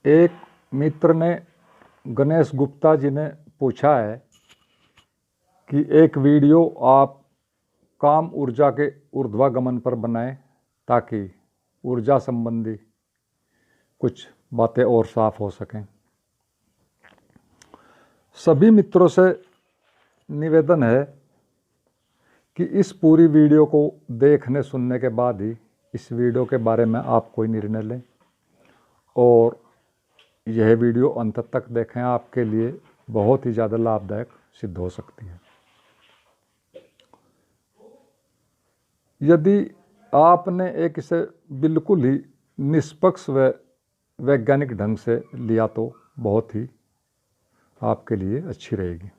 एक मित्र ने गणेश गुप्ता जी ने पूछा है कि एक वीडियो आप काम ऊर्जा के ऊर्ध्वागमन पर बनाएं ताकि ऊर्जा संबंधी कुछ बातें और साफ हो सकें। सभी मित्रों से निवेदन है कि इस पूरी वीडियो को देखने सुनने के बाद ही इस वीडियो के बारे में आप कोई निर्णय लें और यह वीडियो अंत तक देखें। आपके लिए बहुत ही ज़्यादा लाभदायक सिद्ध हो सकती है। यदि आपने एक इसे बिल्कुल ही निष्पक्ष व वैज्ञानिक ढंग से लिया तो बहुत ही आपके लिए अच्छी रहेगी।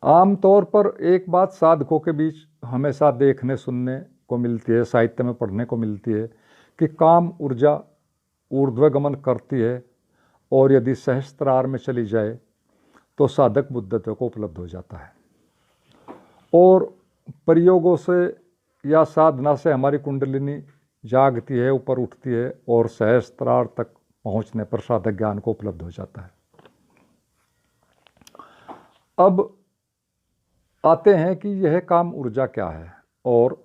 आमतौर पर एक बात साधकों के बीच हमेशा देखने सुनने को मिलती है, साहित्य में पढ़ने को मिलती है कि काम ऊर्जा ऊर्ध्वगमन करती है और यदि सहस्त्रार में चली जाए तो साधक बुद्धत्व को उपलब्ध हो जाता है और प्रयोगों से या साधना से हमारी कुंडलिनी जागती है, ऊपर उठती है और सहस्त्रार तक पहुंचने पर साधक ज्ञान को उपलब्ध हो जाता है। अब आते हैं कि यह काम ऊर्जा क्या है और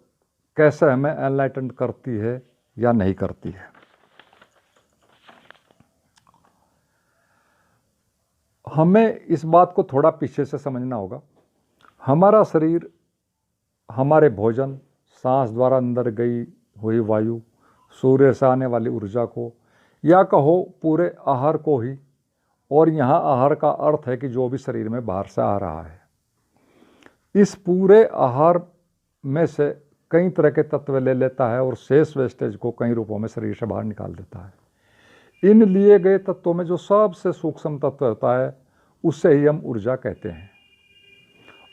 कैसे हमें एनलाइटन करती है या नहीं करती है। हमें इस बात को थोड़ा पीछे से समझना होगा। हमारा शरीर हमारे भोजन, सांस द्वारा अंदर गई हुई वायु, सूर्य से आने वाली ऊर्जा को या कहो पूरे आहार को ही, और यहाँ आहार का अर्थ है कि जो भी शरीर में बाहर से आ रहा है, इस पूरे आहार में से कई तरह के तत्व ले लेता है और शेष वेस्टेज को कई रूपों में शरीर से बाहर निकाल देता है। इन लिए गए तत्वों में जो सबसे सूक्ष्म तत्व होता है उसे ही हम ऊर्जा कहते हैं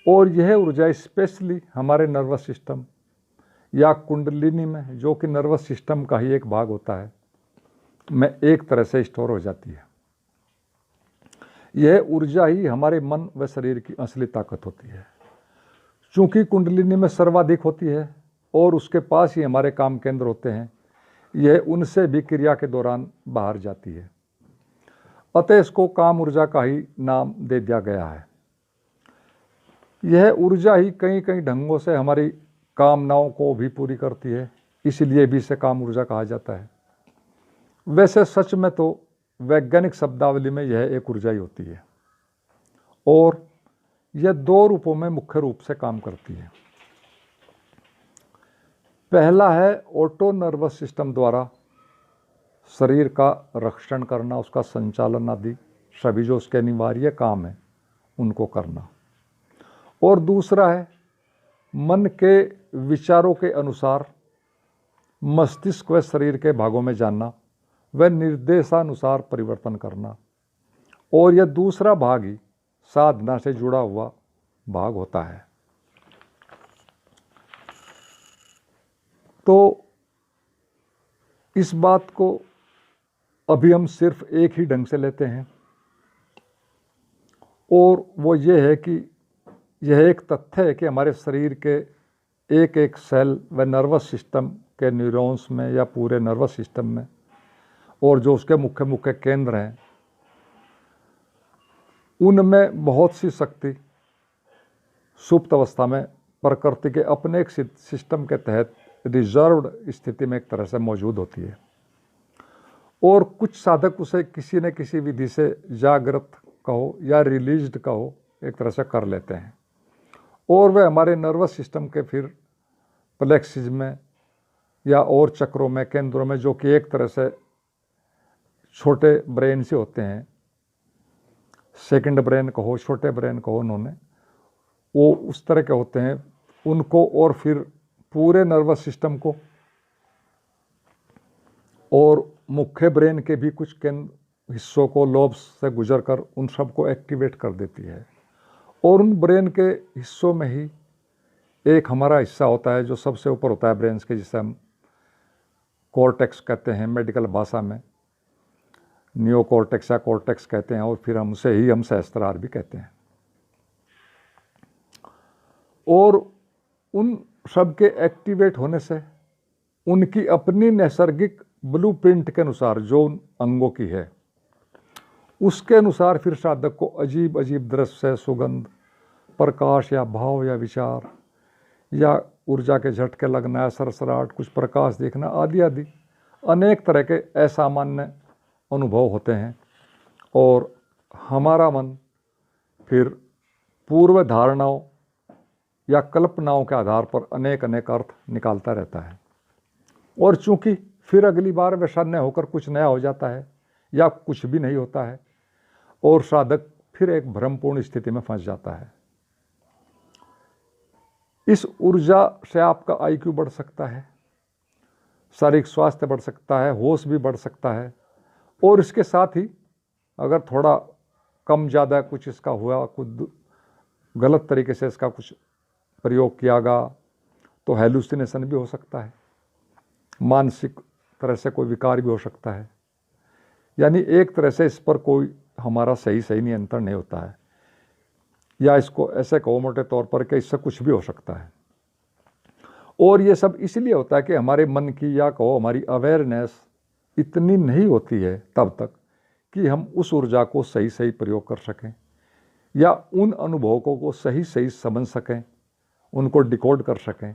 और यह ऊर्जा स्पेशली हमारे नर्वस सिस्टम या कुंडलिनी में, जो कि नर्वस सिस्टम का ही एक भाग होता है, में एक तरह से स्टोर हो जाती है। यह ऊर्जा ही हमारे मन व शरीर की असली ताकत होती है। चूँकि कुंडलिनी में सर्वाधिक होती है और उसके पास ही हमारे काम केंद्र होते हैं, यह उनसे भी क्रिया के दौरान बाहर जाती है। अतः इसको काम ऊर्जा का ही नाम दे दिया गया है। यह ऊर्जा ही कई कई ढंगों से हमारी कामनाओं को भी पूरी करती है, इसलिए भी इसे काम ऊर्जा कहा जाता है। वैसे सच में तो वैज्ञानिक शब्दावली में यह एक ऊर्जा ही होती है और यह दो रूपों में मुख्य रूप से काम करती है। पहला है ऑटो नर्वस सिस्टम द्वारा शरीर का रक्षण करना, उसका संचालन आदि सभी जो उसके अनिवार्य काम है उनको करना, और दूसरा है मन के विचारों के अनुसार मस्तिष्क व शरीर के भागों में जानना व निर्देशानुसार परिवर्तन करना, और यह दूसरा भाग ही साधना से जुड़ा हुआ भाग होता है। तो इस बात को अभी हम सिर्फ एक ही ढंग से लेते हैं और वो ये है कि यह एक तथ्य है कि हमारे शरीर के एक एक सेल व नर्वस सिस्टम के न्यूरॉन्स में या पूरे नर्वस सिस्टम में और जो उसके मुख्य मुख्य केंद्र हैं उनमें बहुत सी शक्ति सुप्त अवस्था में प्रकृति के अपने एक सिस्टम के तहत रिजर्व्ड स्थिति में एक तरह से मौजूद होती है और कुछ साधक उसे किसी न किसी विधि से जागृत कहो या रिलीज्ड कहो एक तरह से कर लेते हैं और वह हमारे नर्वस सिस्टम के फिर प्लेक्सिस में या और चक्रों में, केंद्रों में, जो कि एक तरह से छोटे ब्रेन से होते हैं, सेकंड ब्रेन कहो, छोटे ब्रेन कहो, उन्होंने वो उस तरह के होते हैं, उनको और फिर पूरे नर्वस सिस्टम को और मुख्य ब्रेन के भी कुछ केंद्र हिस्सों को लोब्स से गुजरकर उन सबको एक्टिवेट कर देती है और उन ब्रेन के हिस्सों में ही एक हमारा हिस्सा होता है जो सबसे ऊपर होता है ब्रेन के, जिसे हम कॉर्टेक्स कहते हैं मेडिकल भाषा में, नियोकॉर्टेक्स या कॉर्टेक्स कहते हैं, और फिर हम उसे ही हम सहस्त्रार भी कहते हैं। और उन सब के एक्टिवेट होने से उनकी अपनी नैसर्गिक ब्लूप्रिंट के अनुसार जो उन अंगों की है, उसके अनुसार फिर साधक को अजीब अजीब दृश्य, सुगंध, प्रकाश या भाव या विचार या ऊर्जा के झटके लगना, सरसराहट, कुछ प्रकाश देखना आदि आदि अनेक तरह के असामान्य अनुभव होते हैं। और हमारा मन फिर पूर्व धारणाओं या कल्पनाओं के आधार पर अनेक अनेक अर्थ निकालता रहता है, और चूंकि फिर अगली बार वैसा न होकर कुछ नया हो जाता है या कुछ भी नहीं होता है, और साधक फिर एक भ्रमपूर्ण स्थिति में फंस जाता है। इस ऊर्जा से आपका IQ बढ़ सकता है, शारीरिक स्वास्थ्य बढ़ सकता है, होश भी बढ़ सकता है, और इसके साथ ही अगर थोड़ा कम ज़्यादा कुछ इसका हुआ, कुछ गलत तरीके से इसका कुछ प्रयोग किया गया तो हेलुसिनेशन भी हो सकता है, मानसिक तरह से कोई विकार भी हो सकता है। यानी एक तरह से इस पर कोई हमारा सही नियंत्रण नहीं होता है, या इसको ऐसे कहो मोटे तौर पर कि इससे कुछ भी हो सकता है। और ये सब इसलिए होता है कि हमारे मन की या कहो हमारी अवेयरनेस इतनी नहीं होती है तब तक कि हम उस ऊर्जा को सही प्रयोग कर सकें या उन अनुभवों को सही समझ सकें, उनको डिकोड कर सकें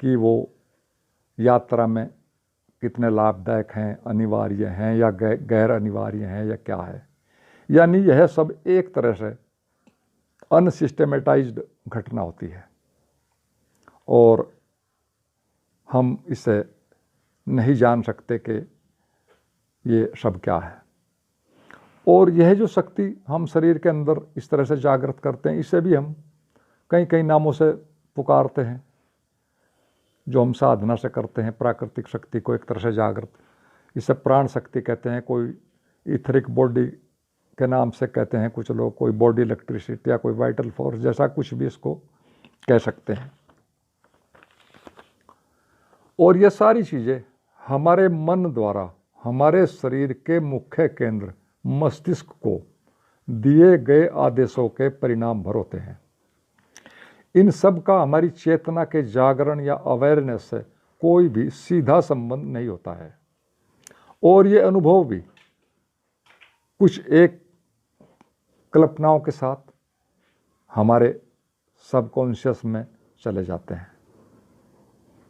कि वो यात्रा में कितने लाभदायक हैं, अनिवार्य हैं या गैर अनिवार्य हैं या क्या है। यानी यह सब एक तरह से अनसिस्टमेटाइज्ड घटना होती है और हम इसे नहीं जान सकते कि ये सब क्या है। और यह जो शक्ति हम शरीर के अंदर इस तरह से जागृत करते हैं, इसे भी हम कई नामों से पुकारते हैं जो हम साधना से करते हैं। प्राकृतिक शक्ति को एक तरह से जागृत, इसे प्राण शक्ति कहते हैं, कोई इथरिक बॉडी के नाम से कहते हैं कुछ लोग, कोई बॉडी इलेक्ट्रिसिटी या कोई वाइटल फोर्स, जैसा कुछ भी इसको कह सकते हैं। और ये सारी चीज़ें हमारे मन द्वारा हमारे शरीर के मुख्य केंद्र मस्तिष्क को दिए गए आदेशों के परिणाम भर होते हैं। इन सब का हमारी चेतना के जागरण या अवेयरनेस से कोई भी सीधा संबंध नहीं होता है, और ये अनुभव भी कुछ एक कल्पनाओं के साथ हमारे सबकॉन्शियस में चले जाते हैं।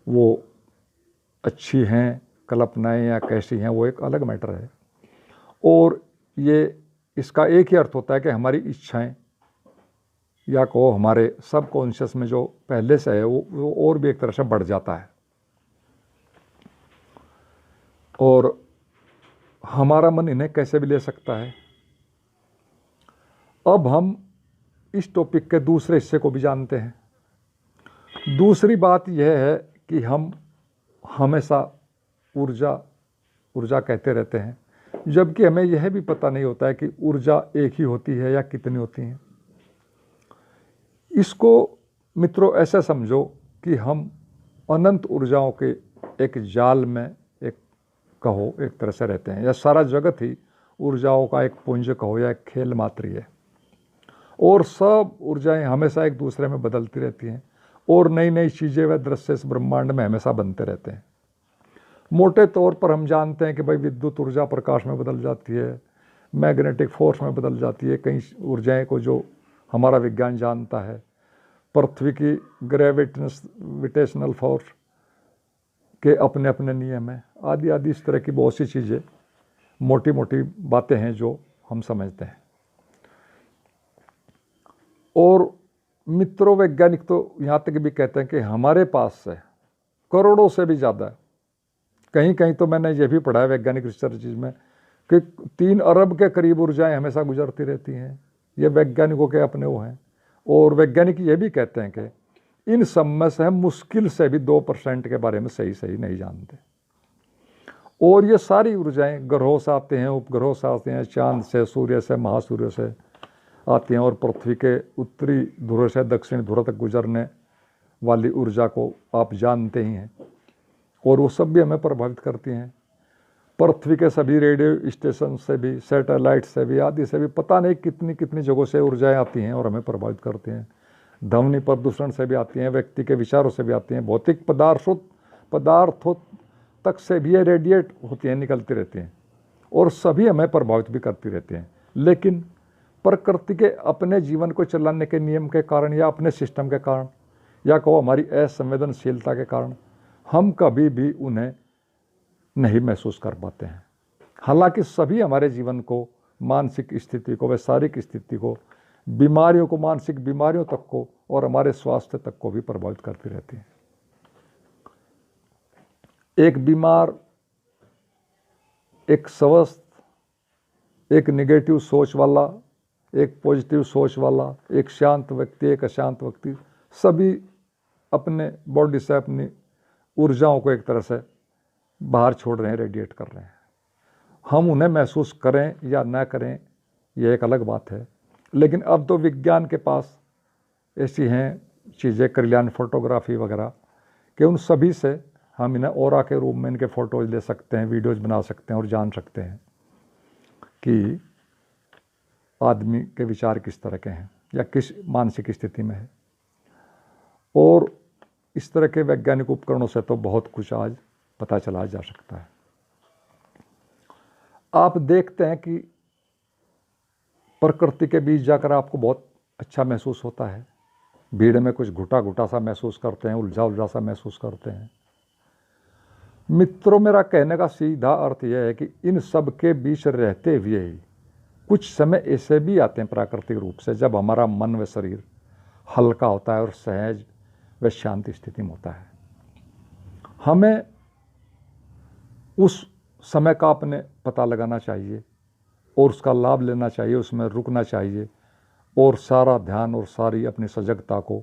वो अच्छी हैं कल्पनाएं या कैसी हैं वो एक अलग मैटर है, और ये इसका एक ही अर्थ होता है कि हमारी इच्छाएं या को हमारे सबकॉन्शियस में जो पहले से है वो और भी एक तरह से बढ़ जाता है। और हमारा मन इन्हें कैसे भी ले सकता है। अब हम इस टॉपिक के दूसरे हिस्से को भी जानते हैं। दूसरी बात यह है कि हम हमेशा ऊर्जा कहते रहते हैं, जबकि हमें यह भी पता नहीं होता है कि ऊर्जा एक ही होती है या कितनी होती हैं। इसको मित्रों ऐसा समझो कि हम अनंत ऊर्जाओं के एक जाल में एक तरह से रहते हैं, या सारा जगत ही ऊर्जाओं का एक पुंज कहो या एक खेल मात्र ही है, और सब ऊर्जाएं हमेशा एक दूसरे में बदलती रहती हैं, और नई चीज़ें व दृश्य इस ब्रह्मांड में हमेशा बनते रहते हैं। मोटे तौर पर हम जानते हैं कि भाई विद्युत ऊर्जा प्रकाश में बदल जाती है, मैग्नेटिक फोर्स में बदल जाती है, कई ऊर्जाएं को जो हमारा विज्ञान जानता है, पृथ्वी की ग्रेविटेशनल फोर्स के अपने अपने नियम हैं, आदि आदि इस तरह की बहुत सी चीज़ें, मोटी मोटी बातें हैं जो हम समझते हैं। और मित्रों वैज्ञानिक तो यहाँ तक भी कहते हैं कि हमारे पास से करोड़ों से भी ज़्यादा, कहीं तो मैंने ये भी पढ़ा है वैज्ञानिक रिसर्च में कि 3 अरब के करीब ऊर्जाएं हमेशा गुजरती रहती हैं। ये वैज्ञानिकों के अपने वो हैं, और वैज्ञानिक ये भी कहते हैं कि इन सब में से हम मुश्किल से भी 2% के बारे में सही नहीं जानते। और ये सारी ऊर्जाएं ग्रहों से आते हैं, उपग्रहों से आते हैं, चांद से, सूर्य से, महासूर्य से आती हैं, और पृथ्वी के उत्तरी ध्रुव से दक्षिण ध्रुव तक गुजरने वाली ऊर्जा को आप जानते ही हैं, और वो सब भी हमें प्रभावित करती हैं। पृथ्वी के सभी रेडियो स्टेशन से भी, सैटेलाइट से भी, आदि से भी पता नहीं कितनी जगहों से ऊर्जाएं आती हैं और हमें प्रभावित करती हैं। ध्वनि प्रदूषण से भी आती हैं, व्यक्ति के विचारों से भी आती हैं, भौतिक तक से भी ये रेडिएट होती हैं, निकलती रहती हैं और सभी हमें प्रभावित भी करती रहती हैं। लेकिन प्रकृति के अपने जीवन को चलाने के नियम के कारण या अपने सिस्टम के कारण या कहो हमारी असंवेदनशीलता के कारण हम कभी भी उन्हें नहीं महसूस कर पाते हैं। हालांकि सभी हमारे जीवन को, मानसिक स्थिति को, व शारीरिक स्थिति को, बीमारियों को, मानसिक बीमारियों तक को और हमारे स्वास्थ्य तक को भी प्रभावित करती रहती हैं। एक बीमार, एक स्वस्थ, एक निगेटिव सोच वाला, एक पॉजिटिव सोच वाला, एक शांत व्यक्ति, एक अशांत व्यक्ति, सभी अपने बॉडी से अपनी ऊर्जाओं को एक तरह से बाहर छोड़ रहे हैं, रेडिएट कर रहे हैं। हम उन्हें महसूस करें या ना करें ये एक अलग बात है। लेकिन अब तो विज्ञान के पास ऐसी हैं चीज़ें, कल्याण फोटोग्राफी वगैरह, कि उन सभी से हम इन्हें ऑरा के रूप में इनके फ़ोटोज़ ले सकते हैं, वीडियोज़ बना सकते हैं और जान सकते हैं कि आदमी के विचार किस तरह के हैं या किस मानसिक स्थिति में है। और इस तरह के वैज्ञानिक उपकरणों से तो बहुत कुछ आज पता चला जा सकता है। आप देखते हैं कि प्रकृति के बीच जाकर आपको बहुत अच्छा महसूस होता है। भीड़ में कुछ घुटा घुटा सा महसूस करते हैं, उलझा उलझा सा महसूस करते हैं। मित्रों, मेरा कहने का सीधा अर्थ यह है कि इन सब के बीच रहते हुए ही कुछ समय ऐसे भी आते हैं प्राकृतिक रूप से जब हमारा मन व शरीर हल्का होता है और सहज व शांत स्थिति में होता है। हमें उस समय का अपने पता लगाना चाहिए और उसका लाभ लेना चाहिए, उसमें रुकना चाहिए और सारा ध्यान और सारी अपनी सजगता को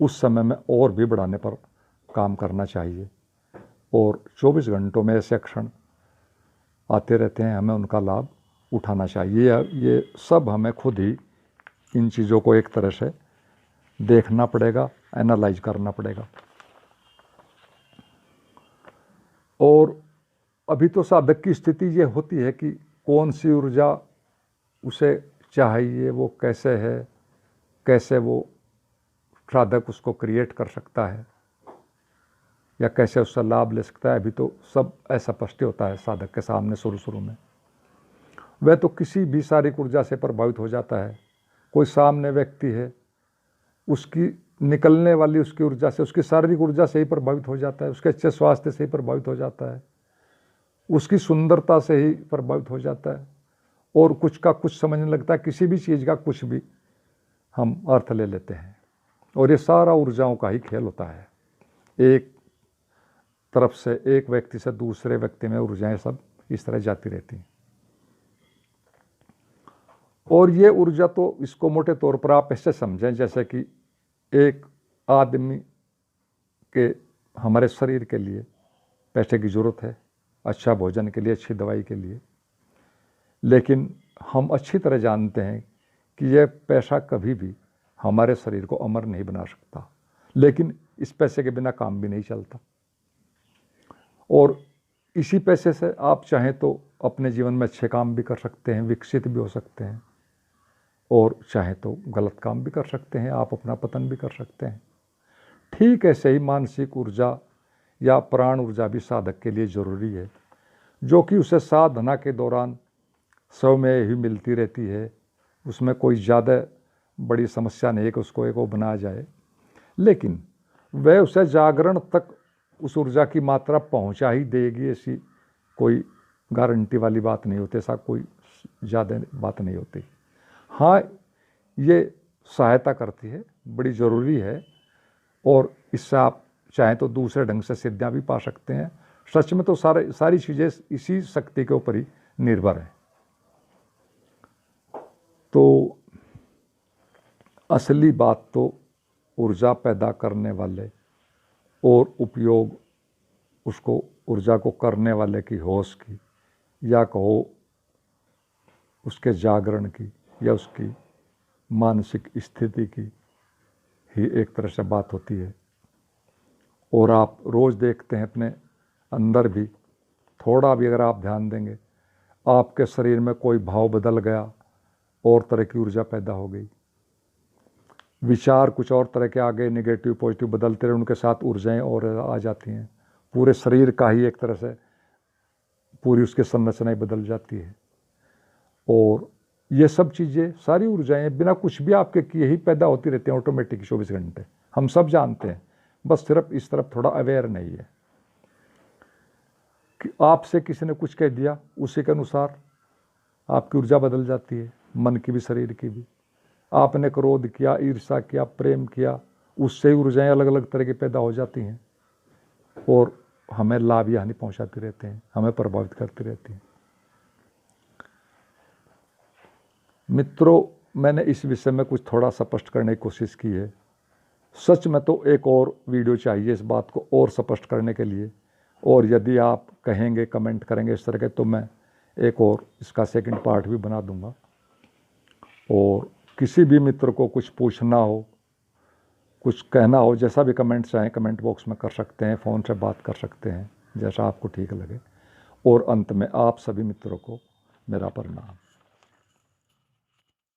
उस समय में और भी बढ़ाने पर काम करना चाहिए। और 24 घंटों में ऐसे क्षण आते रहते हैं, हमें उनका लाभ उठाना चाहिए। ये सब हमें खुद ही इन चीज़ों को एक तरह से देखना पड़ेगा, एनालाइज करना पड़ेगा। और अभी तो साधक की स्थिति ये होती है कि कौन सी ऊर्जा उसे चाहिए, वो कैसे है, कैसे वो साधक उसको क्रिएट कर सकता है या कैसे उसका लाभ ले सकता है, अभी तो सब अस्पष्ट होता है साधक के सामने शुरू में। वह तो किसी भी शारीरिक ऊर्जा से प्रभावित हो जाता है। कोई सामने व्यक्ति है, उसकी निकलने वाली उसकी ऊर्जा से, उसकी शारीरिक ऊर्जा से ही प्रभावित हो जाता है, उसके अच्छे स्वास्थ्य से ही प्रभावित हो जाता है, उसकी सुंदरता से ही प्रभावित हो जाता है और कुछ का कुछ समझने लगता है। किसी भी चीज़ का कुछ भी हम अर्थ ले लेते हैं और ये सारा ऊर्जाओं का ही खेल होता है। एक तरफ से एक व्यक्ति से दूसरे व्यक्ति में ऊर्जाएं सब इस तरह जाती रहती हैं। और ये ऊर्जा तो, इसको मोटे तौर पर आप ऐसे समझें जैसे कि एक आदमी के, हमारे शरीर के लिए पैसे की ज़रूरत है, अच्छा भोजन के लिए, अच्छी दवाई के लिए, लेकिन हम अच्छी तरह जानते हैं कि यह पैसा कभी भी हमारे शरीर को अमर नहीं बना सकता, लेकिन इस पैसे के बिना काम भी नहीं चलता। और इसी पैसे से आप चाहें तो अपने जीवन में अच्छे काम भी कर सकते हैं, विकसित भी हो सकते हैं, और चाहे तो गलत काम भी कर सकते हैं, आप अपना पतन भी कर सकते हैं। ठीक ऐसे ही मानसिक ऊर्जा या प्राण ऊर्जा भी साधक के लिए ज़रूरी है, जो कि उसे साधना के दौरान स्वयं ही मिलती रहती है। उसमें कोई ज़्यादा बड़ी समस्या नहीं है कि उसको एक वो बनाया जाए, लेकिन वह उसे जागरण तक उस ऊर्जा की मात्रा पहुंचा ही देगी, ऐसी कोई गारंटी वाली बात नहीं होती, ऐसा कोई ज़्यादा बात नहीं होती। हाँ, ये सहायता करती है, बड़ी ज़रूरी है, और इससे आप चाहें तो दूसरे ढंग से सिद्धियाँ भी पा सकते हैं। सच में तो सारी चीज़ें इसी शक्ति के ऊपर ही निर्भर है। तो असली बात तो ऊर्जा पैदा करने वाले और उपयोग उसको ऊर्जा को करने वाले की होश की, या कहो उसके जागरण की, या उसकी मानसिक स्थिति की ही एक तरह से बात होती है। और आप रोज़ देखते हैं अपने अंदर भी, थोड़ा भी अगर आप ध्यान देंगे, आपके शरीर में कोई भाव बदल गया, और तरह की ऊर्जा पैदा हो गई, विचार कुछ और तरह के आ गए, निगेटिव पॉजिटिव बदलते रहे, उनके साथ ऊर्जाएं और आ जाती हैं, पूरे शरीर का ही एक तरह से पूरी उसकी संरचना ही बदल जाती है। और ये सब चीज़ें, सारी ऊर्जाएं बिना कुछ भी आपके किए ही पैदा होती रहती हैं ऑटोमेटिक 24 घंटे। हम सब जानते हैं, बस सिर्फ इस तरफ थोड़ा अवेयर नहीं है कि आपसे किसी ने कुछ कह दिया, उसी के अनुसार आपकी ऊर्जा बदल जाती है, मन की भी शरीर की भी। आपने क्रोध किया, ईर्ष्या किया, प्रेम किया, उससे ही ऊर्जाएं अलग अलग तरह की पैदा हो जाती हैं और हमें लाभ या हानि पहुंचाती रहते हैं, हमें प्रभावित करती रहती हैं। मित्रों, मैंने इस विषय में कुछ थोड़ा स्पष्ट करने की कोशिश की है। सच में तो एक और वीडियो चाहिए इस बात को और स्पष्ट करने के लिए, और यदि आप कहेंगे, कमेंट करेंगे इस तरह के, तो मैं एक और इसका सेकंड पार्ट भी बना दूंगा। और किसी भी मित्र को कुछ पूछना हो, कुछ कहना हो, जैसा भी कमेंट चाहें कमेंट बॉक्स में कर सकते हैं, फ़ोन से बात कर सकते हैं, जैसा आपको ठीक लगे। और अंत में आप सभी मित्रों को मेरा प्रणाम।